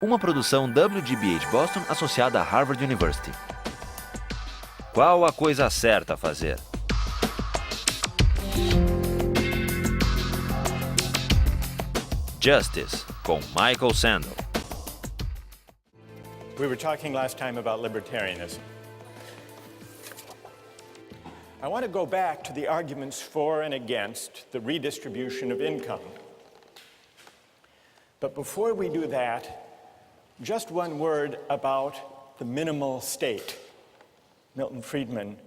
Uma produção WGBH Boston associada a Harvard University. Qual a coisa certa a fazer? Justice, com Michael Sandel. We were talking last time about libertarianism. I want to go back to the arguments for and against the redistribution of income. But before we do that, just one word about the minimal state. Milton Friedman,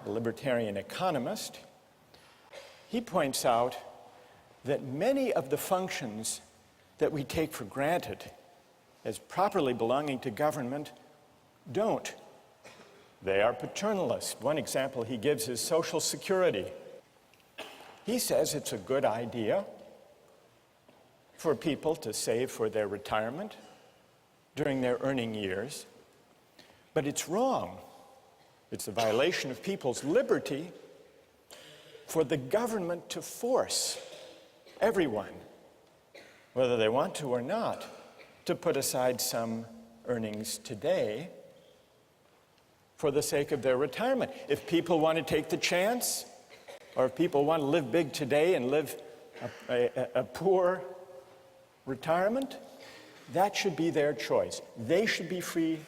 a libertarian economist, he points out that many of the functions that we take for granted as properly belonging to government don't. They are paternalist. One example he gives is Social Security. He says it's a good idea for people to save for their retirement during their earning years, but it's wrong. It's a violation of people's liberty for the government to force everyone, whether they want to or not, to put aside some earnings today for the sake of their retirement. If people want to take the chance, or if people want to live big today and live a poor retirement, that should be their choice. They should be free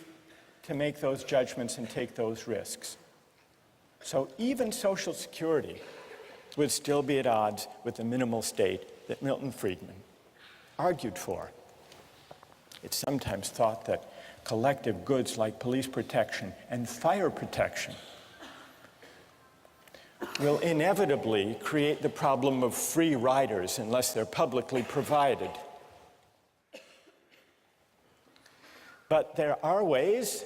to make those judgments and take those risks. So even Social Security would still be at odds with the minimal state that Milton Friedman argued for. It's sometimes thought that collective goods like police protection and fire protection will inevitably create the problem of free riders unless they're publicly provided. But there are ways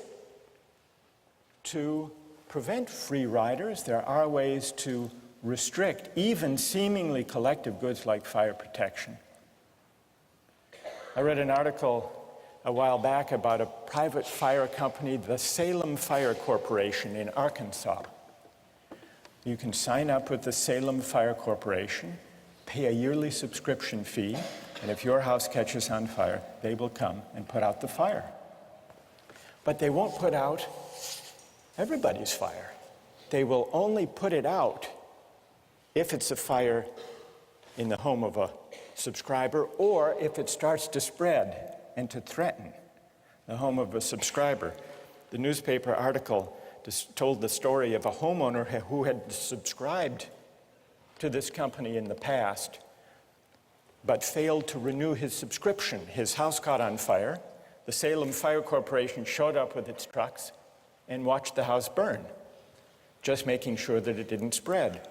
to prevent free riders. There are ways to restrict even seemingly collective goods like fire protection. I read an article a while back about a private fire company, the Salem Fire Corporation in Arkansas. You can sign up with the Salem Fire Corporation, pay a yearly subscription fee, and if your house catches on fire, they will come and put out the fire. But they won't put out everybody's fire. They will only put it out if it's a fire in the home of a subscriber or if it starts to spread and to threaten the home of a subscriber. The newspaper article told the story of a homeowner who had subscribed to this company in the past but failed to renew his subscription. His house caught on fire. The Salem Fire Corporation showed up with its trucks and watched the house burn, just making sure that it didn't spread.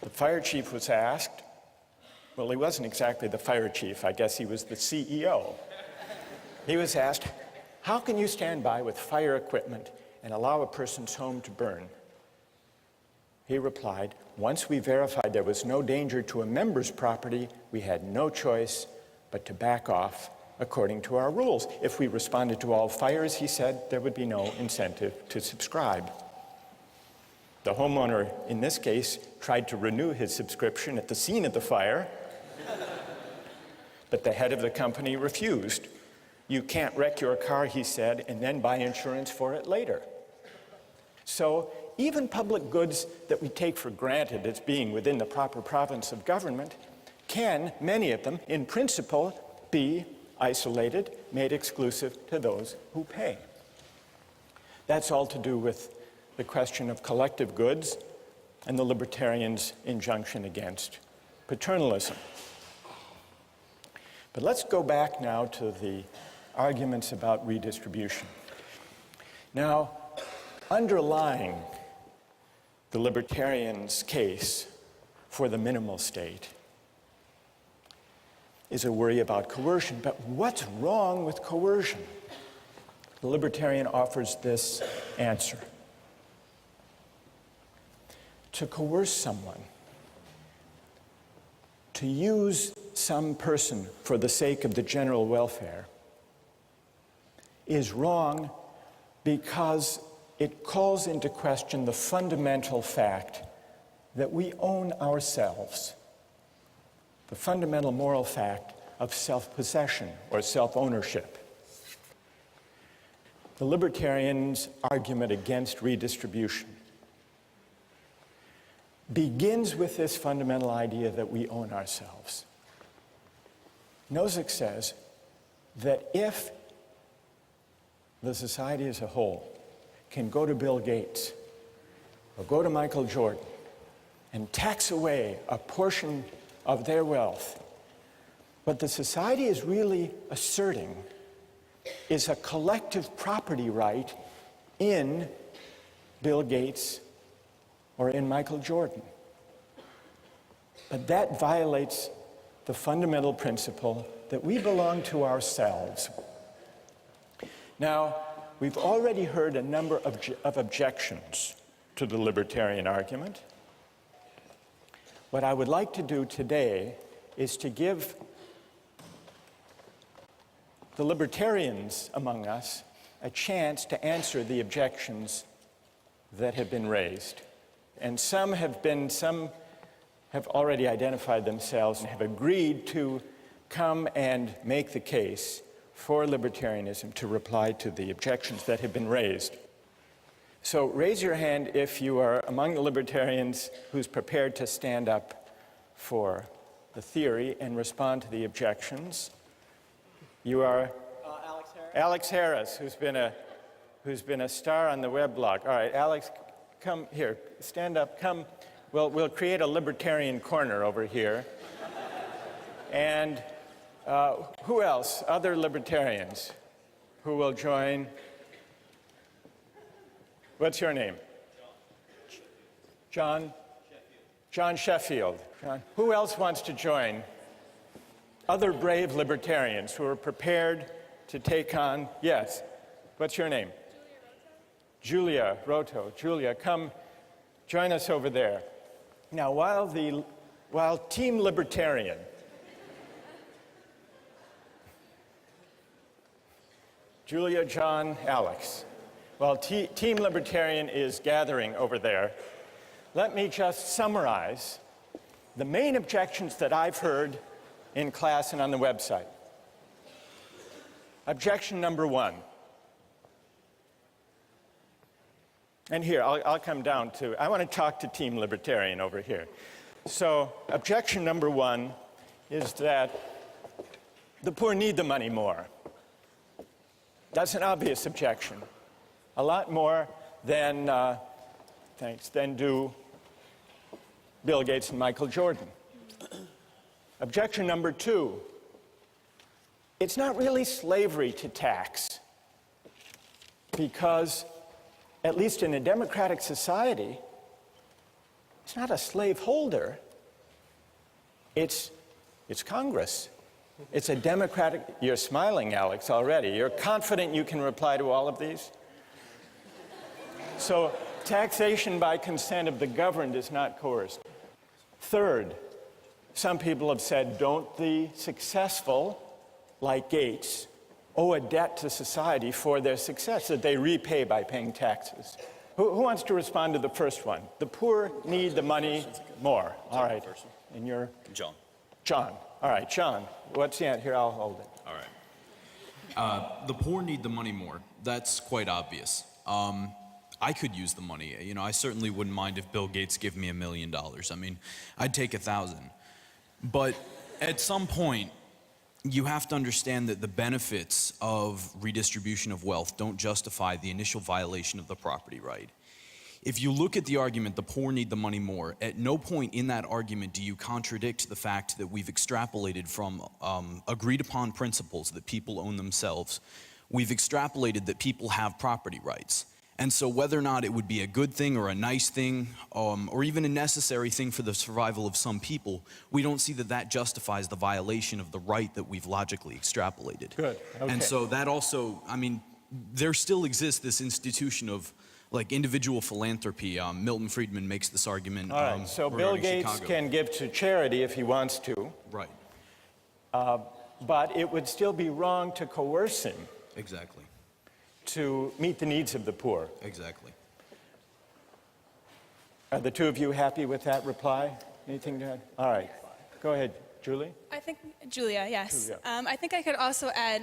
The fire chief was asked, well, he wasn't exactly the fire chief, I guess he was the CEO. He was asked, how can you stand by with fire equipment and allow a person's home to burn? He replied, once we verified there was no danger to a member's property, we had no choice but to back off according to our rules. If we responded to all fires, he said, there would be no incentive to subscribe. The homeowner, in this case, tried to renew his subscription at the scene of the fire, but the head of the company refused. You can't wreck your car, he said, and then buy insurance for it later. So even public goods that we take for granted as being within the proper province of government can, many of them, in principle, be isolated, made exclusive to those who pay. That's all to do with the question of collective goods and the libertarians' injunction against paternalism. But let's go back now to the arguments about redistribution. Now, underlying the libertarians' case for the minimal state is a worry about coercion. But what's wrong with coercion? The libertarian offers this answer. To coerce someone, to use some person for the sake of the general welfare, is wrong because it calls into question the fundamental fact that we own ourselves. The fundamental moral fact of self-possession or self-ownership. The libertarians' argument against redistribution begins with this fundamental idea that we own ourselves. Nozick says that if the society as a whole can go to Bill Gates or go to Michael Jordan and tax away a portion of their wealth, what the society is really asserting is a collective property right in Bill Gates or in Michael Jordan. But that violates the fundamental principle that we belong to ourselves. Now, we've already heard a number of objections to the libertarian argument. What I would like to do today is to give the libertarians among us a chance to answer the objections that have been raised. And some have already identified themselves and have agreed to come and make the case for libertarianism to reply to the objections that have been raised. So raise your hand if you are among the libertarians who's prepared to stand up for the theory and respond to the objections. You are Alex Harris, who's been a star on the web blog. All right, Alex, come here, stand up, come. We'll create a libertarian corner over here. And who else? Other libertarians who will join? What's your name? John? John Sheffield. John. Who else wants to join? Other brave libertarians who are prepared to take on, yes. What's your name? Julia Roto. Julia, come join us over there. Now, while Team Libertarian Julia, John, Alex, while Team Libertarian is gathering over there, let me just summarize the main objections that I've heard in class and on the website. Objection number one. And here, I'll come down to, I want to talk to Team Libertarian over here. So, objection number one is that the poor need the money more. That's an obvious objection. A lot more than do Bill Gates and Michael Jordan. Objection number two, it's not really slavery to tax, because at least in a democratic society, it's not a slaveholder, it's Congress. It's a democratic, you're smiling, Alex, already. You're confident you can reply to all of these? So, taxation by consent of the governed is not coerced. Third, some people have said, don't the successful, like Gates, owe a debt to society for their success that they repay by paying taxes? Who wants to respond to the first one? The poor need the money more. All right. And you're? John. John. All right, John. What's the answer? Here, I'll hold it. All right. The poor need the money more. That's quite obvious. I could use the money. You know, I certainly wouldn't mind if Bill Gates gave me $1 million. I mean, I'd take 1,000. But at some point, you have to understand that the benefits of redistribution of wealth don't justify the initial violation of the property right. If you look at the argument, the poor need the money more, at no point in that argument do you contradict the fact that we've extrapolated from agreed upon principles that people own themselves. We've extrapolated that people have property rights. And so whether or not it would be a good thing or a nice thing, or even a necessary thing for the survival of some people, we don't see that that justifies the violation of the right that we've logically extrapolated. Good. Okay. And so that also, I mean, there still exists this institution of like individual philanthropy. Milton Friedman makes this argument. All right, so Bill Gates Chicago. can give to charity if he wants to. Right. But it would still be wrong to coerce him. Exactly. To meet the needs of the poor. Exactly. Are the two of you happy with that reply? Anything to add? All right, go ahead. Julie? I think, Julia, yes. Julia. I think I could also add,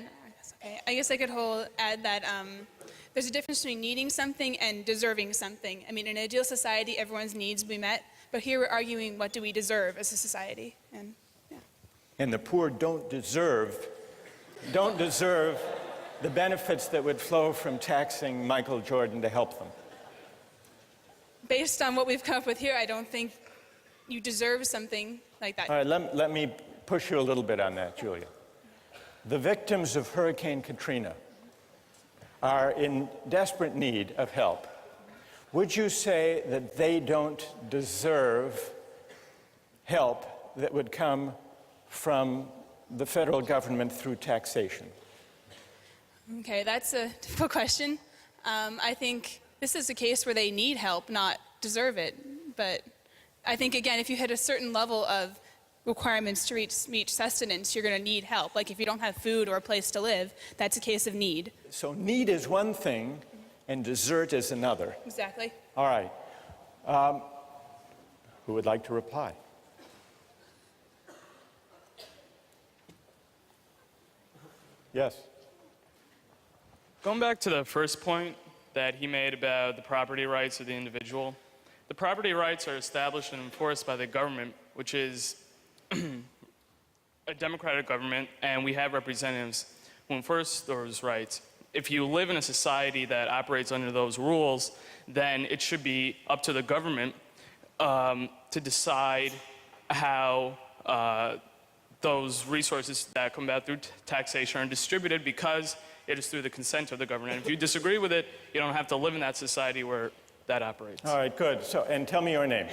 okay, I guess I could add that there's a difference between needing something and deserving something. I mean, in an ideal society, everyone's needs will be met, but here we're arguing what do we deserve as a society. And, yeah. And the poor don't deserve the benefits that would flow from taxing Michael Jordan to help them. Based on what we've come up with here, I don't think you deserve something like that. All right, let me push you a little bit on that, Julia. The victims of Hurricane Katrina are in desperate need of help. Would you say that they don't deserve help that would come from the federal government through taxation? Okay, that's a difficult question. I think this is a case where they need help, not deserve it. But I think, again, if you hit a certain level of requirements to reach sustenance, you're going to need help. Like if you don't have food or a place to live, that's a case of need. So need is one thing, and desert is another. Exactly. All right. Who would like to reply? Yes. Going back to the first point that he made about the property rights of the individual, the property rights are established and enforced by the government, which is a democratic government, and we have representatives who enforce those rights. If you live in a society that operates under those rules, then it should be up to the government to decide how those resources that come about through taxation are distributed, because it is through the consent of the government. And if you disagree with it, you don't have to live in that society where that operates. All right, good. So, and tell me your name.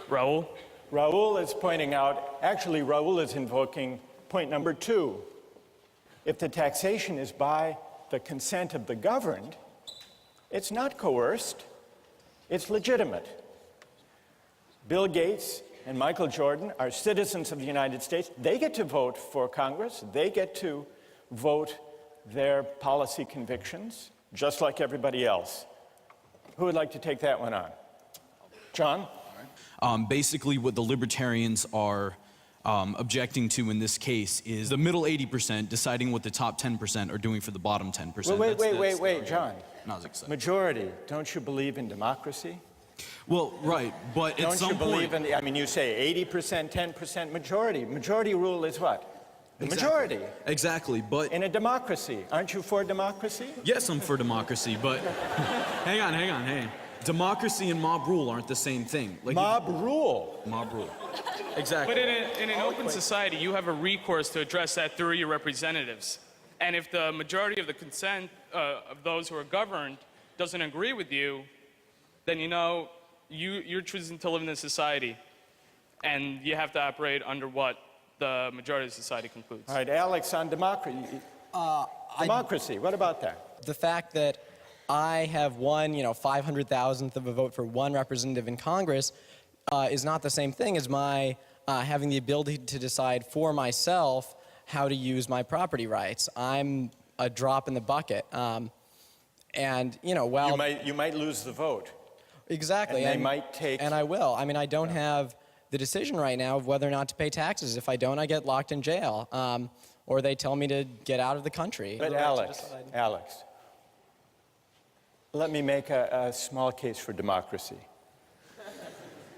Raul? Raul is pointing out, actually Raul is invoking point number 2. If the taxation is by the consent of the governed, it's not coerced, it's legitimate. Bill Gates and Michael Jordan are citizens of the United States. They get to vote for Congress. They get to vote their policy convictions, just like everybody else. Who would like to take that one on? John? Basically, what the libertarians are objecting to in this case is the middle 80% deciding what the top 10% are doing for the bottom 10%. Wait, John. Not as excited. Majority, don't you believe in democracy? Well, right, but at some point... Don't you believe in, I mean, you say 80%, 10% majority. Majority rule is what? The majority. Exactly, but... In a democracy. Aren't you for democracy? Yes, I'm for democracy, but... hang on. Democracy and mob rule aren't the same thing. Like mob rule? Mob rule. Exactly. But in an open society, you have a recourse to address that through your representatives. And if the majority of the consent of those who are governed doesn't agree with you, then you know you're choosing to live in this society. And you have to operate under what the majority of society concludes. All right, Alex, on democracy. Democracy, what about that? The fact that I have won, 500,000th of a vote for one representative in Congress is not the same thing as my having the ability to decide for myself how to use my property rights. I'm a drop in the bucket. And, well... You might lose the vote. Exactly. And they might take... And I will. I mean, I don't have the decision right now of whether or not to pay taxes. If I don't, I get locked in jail. Or they tell me to get out of the country. But Alex, let me make a small case for democracy.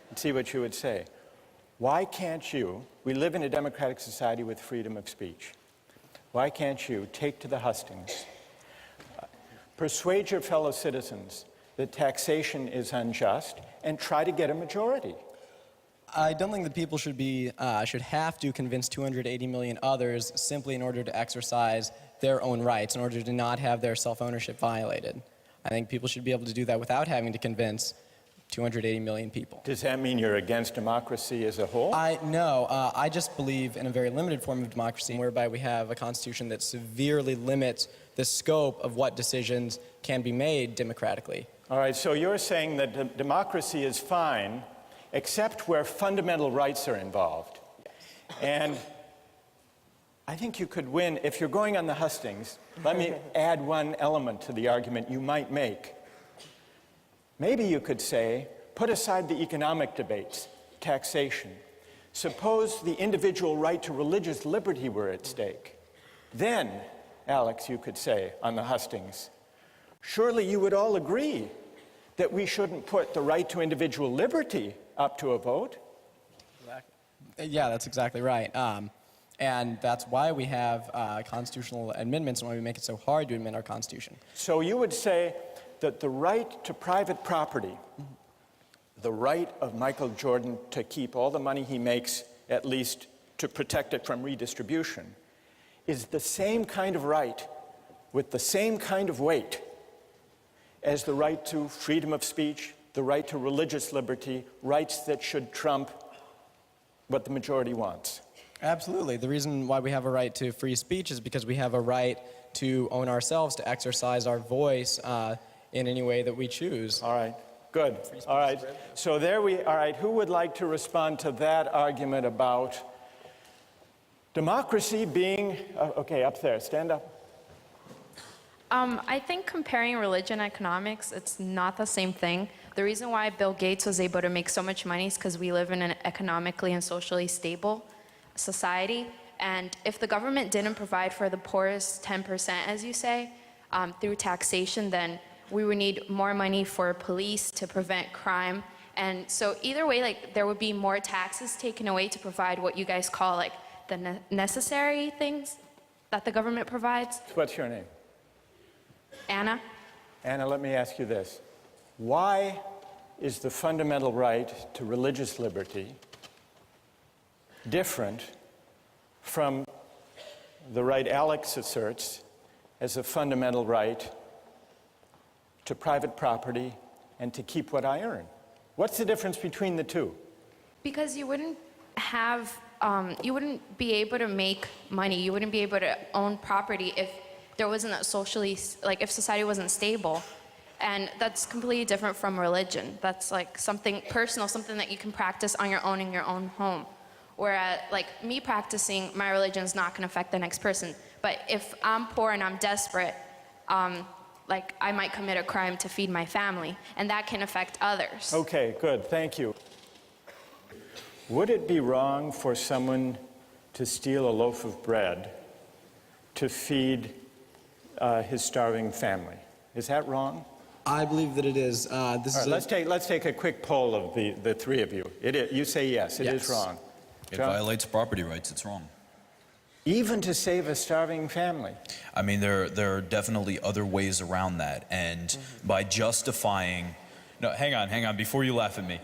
And see what you would say. Why can't you, we live in a democratic society with freedom of speech. Why can't you take to the hustings, persuade your fellow citizens that taxation is unjust, and try to get a majority? I don't think that people should have to convince 280 million others simply in order to exercise their own rights, in order to not have their self-ownership violated. I think people should be able to do that without having to convince 280 million people. Does that mean you're against democracy as a whole? No, I just believe in a very limited form of democracy, whereby we have a constitution that severely limits the scope of what decisions can be made democratically. All right, so you're saying that democracy is fine, except where fundamental rights are involved. And I think you could win, if you're going on the hustings, let me add one element to the argument you might make. Maybe you could say, put aside the economic debates, taxation. Suppose the individual right to religious liberty were at stake. Then, Alex, you could say on the hustings, surely you would all agree that we shouldn't put the right to individual liberty up to a vote. Yeah, that's exactly right. And that's why we have constitutional amendments and why we make it so hard to amend our Constitution. So you would say that the right to private property, the right of Michael Jordan to keep all the money he makes, at least to protect it from redistribution, is the same kind of right with the same kind of weight as the right to freedom of speech, the right to religious liberty, rights that should trump what the majority wants. Absolutely. The reason why we have a right to free speech is because we have a right to own ourselves, to exercise our voice in any way that we choose. All right, good. All right, so there we, all right, who would like to respond to that argument about democracy being, okay, up there, stand up. I think comparing religion and economics, it's not the same thing. The reason why Bill Gates was able to make so much money is because we live in an economically and socially stable society. And if the government didn't provide for the poorest 10%, as you say, through taxation, then we would need more money for police to prevent crime. And so either way, like, there would be more taxes taken away to provide what you guys call like the necessary things that the government provides. What's your name? Anna? Anna, let me ask you this. Why is the fundamental right to religious liberty different from the right Alex asserts as a fundamental right to private property and to keep what I earn? What's the difference between the two? Because you wouldn't have, you wouldn't be able to make money, you wouldn't be able to own property if there wasn't a socially, like if society wasn't stable. And that's completely different from religion. That's like something personal, something that you can practice on your own in your own home. Whereas like me practicing my religion is not gonna affect the next person. But if I'm poor and I'm desperate, like I might commit a crime to feed my family, and that can affect others. Okay, good, thank you. Would it be wrong for someone to steal a loaf of bread to feed his starving family? Is that wrong? I believe that it is. All right, let's take a quick poll of the three of you. It is, you say yes, it is wrong. It John? violates property rights, it's wrong. Even to save a starving family? I mean, there are definitely other ways around that, and by justifying, no, hang on, before you laugh at me.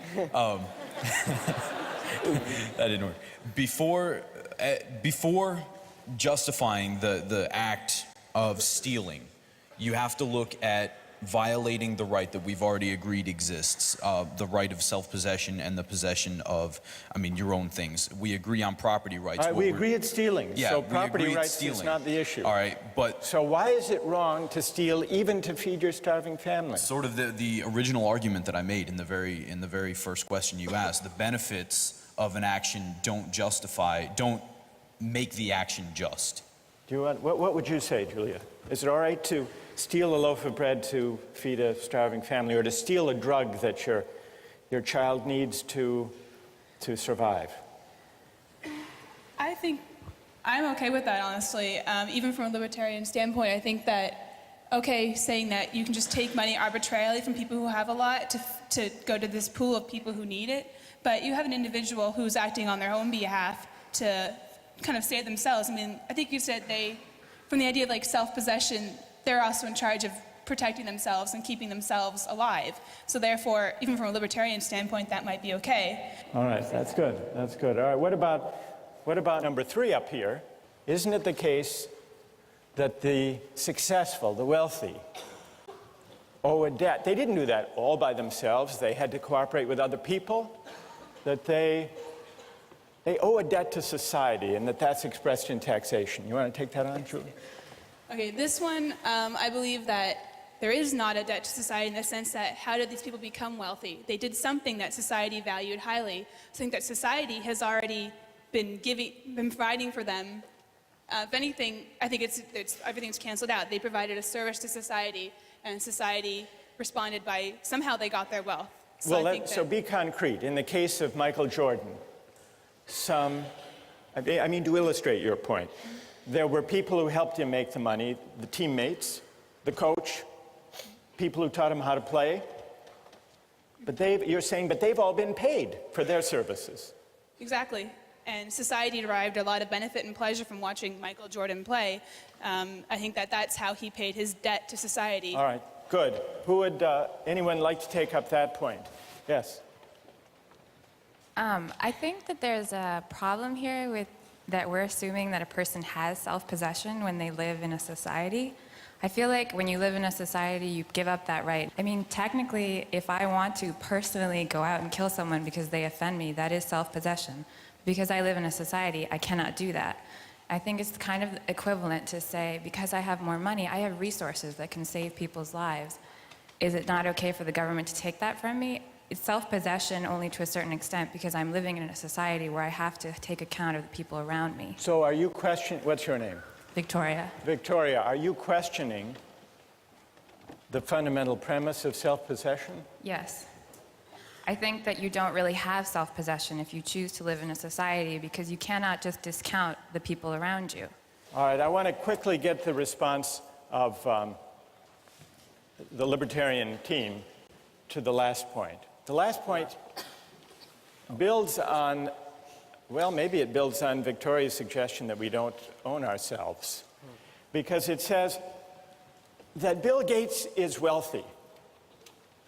That didn't work. Before justifying the act of stealing, you have to look at violating the right that we've already agreed exists, the right of self-possession and the possession of, I mean, your own things. We agree on property rights. All right, we agree at stealing, yeah, so property rights stealing. is not the issue. All right, but So why is it wrong to steal even to feed your starving family? sort of the original argument that I made in the very first question you asked, the benefits of an action don't make the action just. Do you want, what would you say, Julia? Is it all right to steal a loaf of bread to feed a starving family, or to steal a drug that your child needs to survive? I think I'm okay with that, honestly. Even from a libertarian standpoint, I think that, okay, saying that you can just take money arbitrarily from people who have a lot to go to this pool of people who need it, but you have an individual who's acting on their own behalf to kind of save themselves. I mean, I think you said from the idea of like self-possession, they're also in charge of protecting themselves and keeping themselves alive. So therefore, even from a libertarian standpoint, that might be okay. All right, that's good. That's good. All right, what about number 3 up here? Isn't it the case that the successful, the wealthy, owe a debt? They didn't do that all by themselves. They had to cooperate with other people. That they owe a debt to society, and that's expressed in taxation. You want to take that on, Julie? Okay, this one, I believe that there is not a debt to society in the sense that how did these people become wealthy? They did something that society valued highly, something that society has already been providing for them. If anything, I think everything's canceled out. They provided a service to society, and society responded by somehow they got their wealth. So Well, so be concrete. In the case of Michael Jordan, I mean, to illustrate your point, there were people who helped him make the money, the teammates, the coach, people who taught him how to play. But you're saying, but they've all been paid for their services. Exactly. And society derived a lot of benefit and pleasure from watching Michael Jordan play. I think that's how he paid his debt to society. All right, good. Who would anyone like to take up that point? Yes. I think that there's a problem here with that we're assuming that a person has self-possession when they live in a society. I feel like when you live in a society, you give up that right. I mean, technically, if I want to personally go out and kill someone because they offend me, that is self-possession. Because I live in a society, I cannot do that. I think it's kind of equivalent to say, because I have more money, I have resources that can save people's lives. Is it not okay for the government to take that from me? It's self-possession only to a certain extent because I'm living in a society where I have to take account of the people around me. So are you questioning, what's your name? Victoria. Victoria, are you questioning the fundamental premise of self-possession? Yes. I think that you don't really have self-possession if you choose to live in a society because you cannot just discount the people around you. All right, I want to quickly get the response of the Libertarian team to the last point. The last point builds on, well, maybe it builds on Victoria's suggestion that we don't own ourselves, because it says that Bill Gates is wealthy,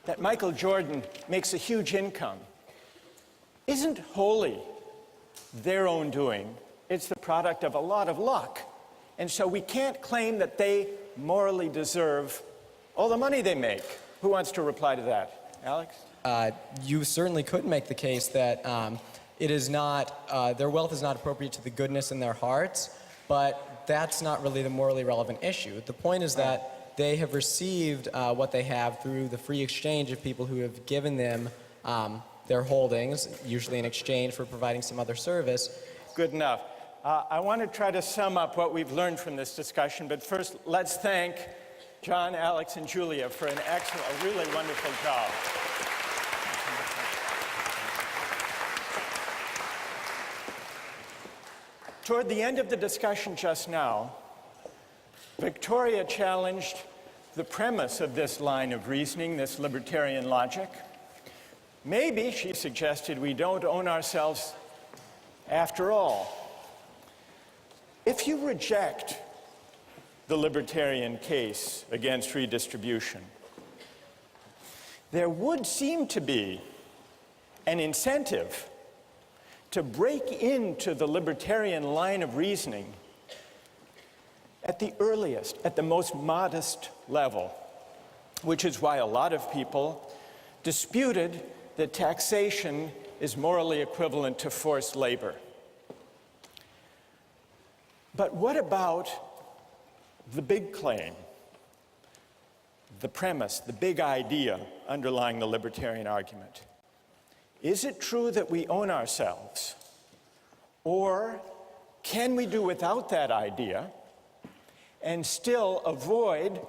that Michael Jordan makes a huge income, isn't wholly their own doing. It's the product of a lot of luck. And so we can't claim that they morally deserve all the money they make. Who wants to reply to that? Alex? You certainly could make the case that it is not, their wealth is not appropriate to the goodness in their hearts, but that's not really the morally relevant issue. The point is that they have received what they have through the free exchange of people who have given them their holdings, usually in exchange for providing some other service. Good enough. I want to try to sum up what we've learned from this discussion, but first let's thank John, Alex, and Julia for an excellent, a really wonderful job. Toward the end of the discussion just now, Victoria challenged the premise of this line of reasoning, this libertarian logic. Maybe, she suggested, we don't own ourselves after all. If you reject the libertarian case against redistribution, there would seem to be an incentive to break into the libertarian line of reasoning at the earliest, at the most modest level, which is why a lot of people disputed that taxation is morally equivalent to forced labor. But what about the big claim, the premise, the big idea underlying the libertarian argument? Is it true that we own ourselves? Or can we do without that idea and still avoid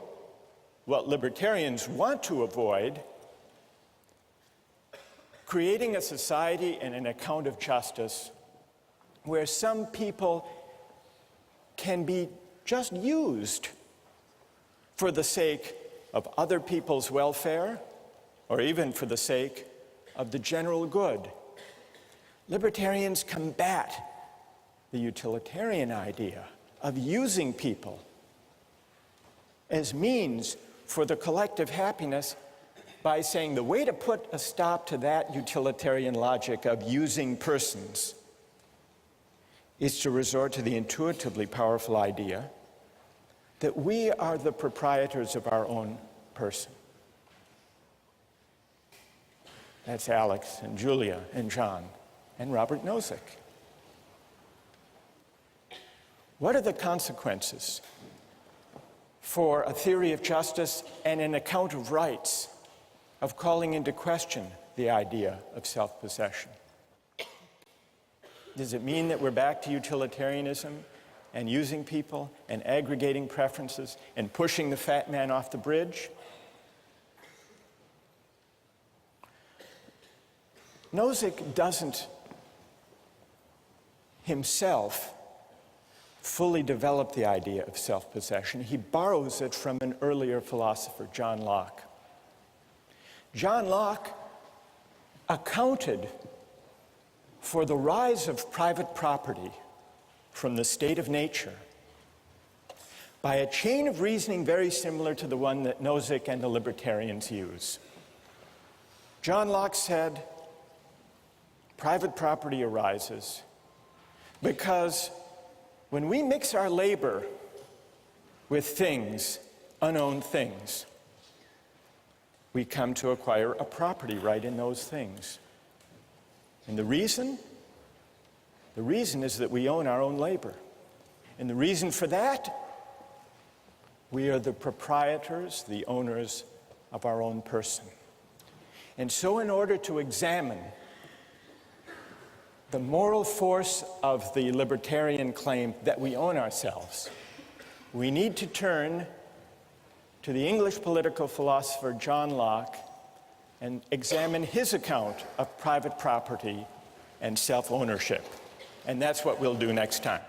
what libertarians want to avoid, creating a society and an account of justice where some people can be just used for the sake of other people's welfare or even for the sake of the general good? Libertarians combat the utilitarian idea of using people as means for the collective happiness by saying the way to put a stop to that utilitarian logic of using persons is to resort to the intuitively powerful idea that we are the proprietors of our own person. That's Alex and Julia and John and Robert Nozick. What are the consequences for a theory of justice and an account of rights of calling into question the idea of self-possession? Does it mean that we're back to utilitarianism and using people and aggregating preferences and pushing the fat man off the bridge? Nozick doesn't himself fully developed the idea of self-possession. He borrows it from an earlier philosopher, John Locke. John Locke accounted for the rise of private property from the state of nature by a chain of reasoning very similar to the one that Nozick and the libertarians use. John Locke said, private property arises because when we mix our labor with things, unowned things, we come to acquire a property right in those things. And the reason is that we own our own labor. And the reason for that, we are the proprietors, the owners of our own person. And so in order to examine the moral force of the libertarian claim that we own ourselves, we need to turn to the English political philosopher John Locke and examine his account of private property and self-ownership. And that's what we'll do next time.